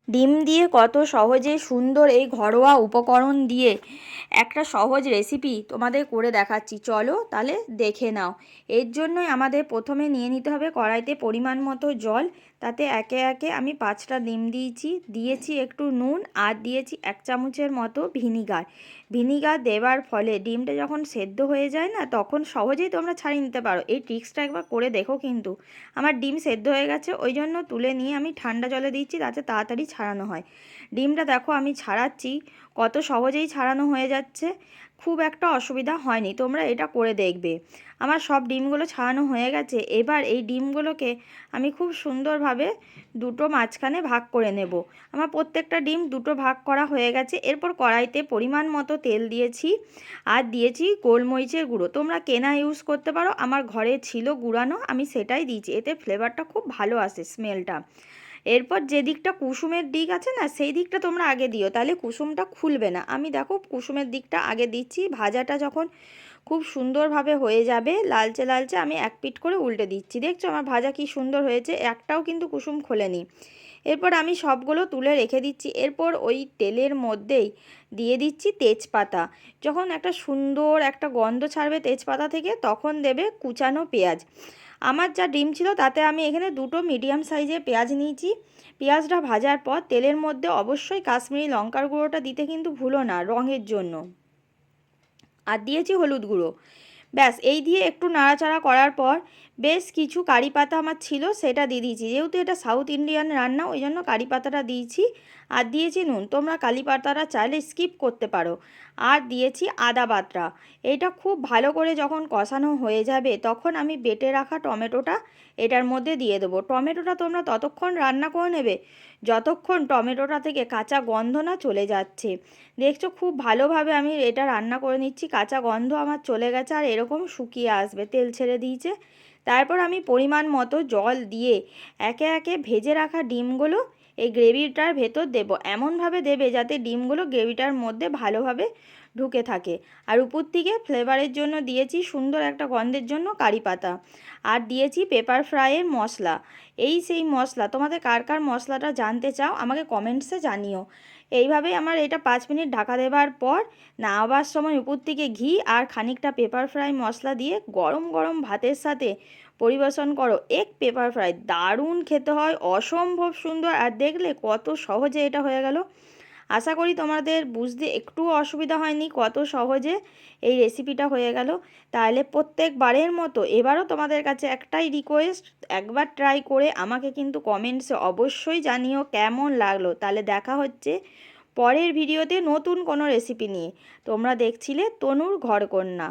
ডিম দিয়ে কত সহজে সুন্দর এই ঘরোয়া উপকরণ দিয়ে একটা সহজ রেসিপি তোমাদের করে দেখাচ্ছি, চলো তাহলে দেখে নাও। এর জন্যই আমাদের প্রথমে নিয়ে নিতে হবে কড়াইতে পরিমাণ মতো জল। তাতে একে একে আমি 5টা ডিম দিয়েছি একটু নুন, আর দিয়েছি 1 চামচের মতো ভিনিগার। ভিনিগার দেওয়ার ফলে ডিমটা যখন সেদ্ধ হয়ে যায় না, তখন সহজেই তোমরা ছাড়িয়ে নিতে পারো। এই ট্রিক্সটা একবার করে দেখো। কিন্তু আমার ডিম সেদ্ধ হয়ে গেছে, ওই জন্য তুলে নিয়ে আমি ঠান্ডা জলে দিচ্ছি, যাতে তাড়াতাড়ি ছাড়ানো হয়। ডিমটা দেখো আমি ছাড়াচ্ছি, কত সহজেই ছাড়ানো হয়ে যাচ্ছে, খুব একটা অসুবিধা হয়নি। তোমরা এটা করে দেখবে। আমার সব ডিমগুলো ছাড়ানো হয়ে গেছে। এবার এই ডিমগুলোকে আমি খুব সুন্দরভাবে দুটো মাঝখানে ভাগ করে নেব। আমার প্রত্যেকটা ডিম দুটো ভাগ করা হয়ে গেছে। এরপর কড়াইতে পরিমাণ মতো তেল দিয়েছি, আর দিয়েছি গোলমরিচের গুঁড়ো। তোমরা কেনা ইউজ করতে পারো, আমার ঘরে ছিল গুঁড়ানো, আমি সেটাই দিয়েছি। এতে ফ্লেভারটা খুব ভালো আসে, স্মেলটা। এরপর যে দিকটা কুসুমের দিক আছে না, সেই দিকটা তোমরা আগে দিও, তাহলে কুসুমটা খুলবে না। আমি দেখো কুসুমের দিকটা আগে দিচ্ছি। ভাজাটা যখন খুব সুন্দরভাবে হয়ে যাবে লালচে লালচে, আমি এক পিঠ করে উল্টে দিচ্ছি। দেখছো আমার ভাজা কি সুন্দর হয়েছে, একটাও কিন্তু কুসুম খোলেনি। এরপর আমি সবগুলো তুলে রেখে দিচ্ছি। এরপর ওই তেলের মধ্যেই দিয়ে দিচ্ছি তেজপাতা। যখন একটা সুন্দর একটা গন্ধ ছাড়বে তেজপাতা থেকে, তখন দেবে কুচানো পেঁয়াজ। আমার যা ডিম ছিল তাতে আমি এখানে দুটো মিডিয়াম সাইজের পেঁয়াজ নিয়েছি। পেঁয়াজটা ভাজার পর তেলের মধ্যে অবশ্যই কাশ্মীরি লঙ্কার গুঁড়োটা দিতে কিন্তু ভুলো না, রঙের জন্য। আর দিয়েছি হলুদ গুঁড়ো। ব্যাস এই দিয়ে একটু নাড়াচাড়া করার পর বেশ কিছু কারি পাতা আমার ছিল, সেটা দিয়ে দিয়েছি। যেহেতু এটা সাউথ ইন্ডিয়ান রান্না, ওই জন্য কারি পাতাটা দিয়েছি। আর দিয়েছি নুন, তোমরা কারি পাতাটা চাইলে স্কিপ করতে পারো। আর দিয়েছি আদা বাটা। এটা খুব ভালো করে যখন কষানো হয়ে যাবে, তখন আমি বেটে রাখা টমেটোটা এটার মধ্যে দিয়ে দেবো। টমেটোটা তোমরা ততক্ষণ রান্না করে নেবে যতক্ষণ টমেটোটা থেকে কাঁচা গন্ধ না চলে যাচ্ছে। দেখছো খুব ভালোভাবে আমি এটা রান্না করে নিচ্ছি, কাঁচা গন্ধ আমার চলে গেছে, আর এরকম শুকিয়ে আসবে, তেল ছেড়ে দিয়েছে। তারপর আমি পরিমাণ মতো জল দিয়ে একে একে ভেজে রাখা ডিমগুলো এই গ্রেভিটার ভেতর দেব। এমনভাবে দেবে যাতে ডিমগুলো গ্রেভিটার মধ্যে ভালোভাবে ঢুকে থাকে। আর উপর থেকে ফ্লেভারের জন্য দিয়েছি সুন্দর একটা গন্ধের জন্য কারি পাতা। আর দিয়েছি পেপার ফ্রাইয়ের মশলা। এই সেই মশলা, তোমাদের কার কার মশলাটা জানতে চাও আমাকে কমেন্টসে জানিও। এইভাবেই আমার এটা 5 মিনিট ঢাকা দেওয়ার পর নামাবার সময় উপর থেকে ঘি আর খানিকটা পেপার ফ্রাই মশলা দিয়ে গরম গরম ভাতের সাথে পরিবেশন করো। এক পেপার ফ্রাই দারুণ খেতে হয়, অসম্ভব সুন্দর। আর দেখলে কত সহজে এটা হয়ে গেল। আশা করি তোমাদের বুঝতে একটুও অসুবিধা হয়নি, কত সহজে এই রেসিপিটা হয়ে গেল। তাহলে প্রত্যেকবারের মতো এবারও তোমাদের কাছে একটাই রিকোয়েস্ট, একবার ট্রাই করে আমাকে কিন্তু কমেন্টসে অবশ্যই জানিও কেমন লাগলো। তাহলে দেখা হচ্ছে পরের ভিডিওতে নতুন কোনো রেসিপি নিয়ে। তোমরা দেখছিলে তনুর ঘরকন্যা।